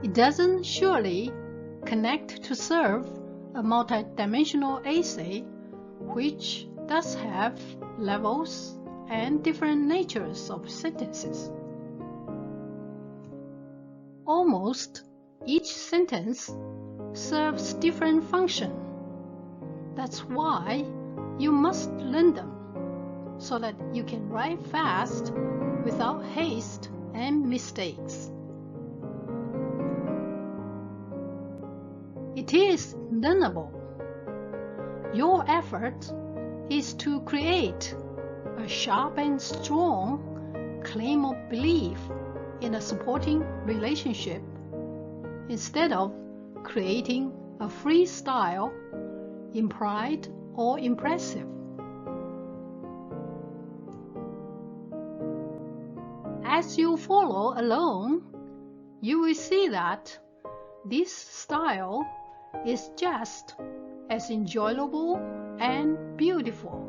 It doesn't surely connect to serve a multidimensional essay, which does have levels and different natures of sentences. Almost each sentence serves different function. That's why you must learn them, so that you can write fast without haste and mistakes. It is learnable. Your effort is to create a sharp and strong claim of belief in a supporting relationship instead of creating a freestyle, implied or impressive. As you follow along, you will see that this style is just as enjoyable and beautiful.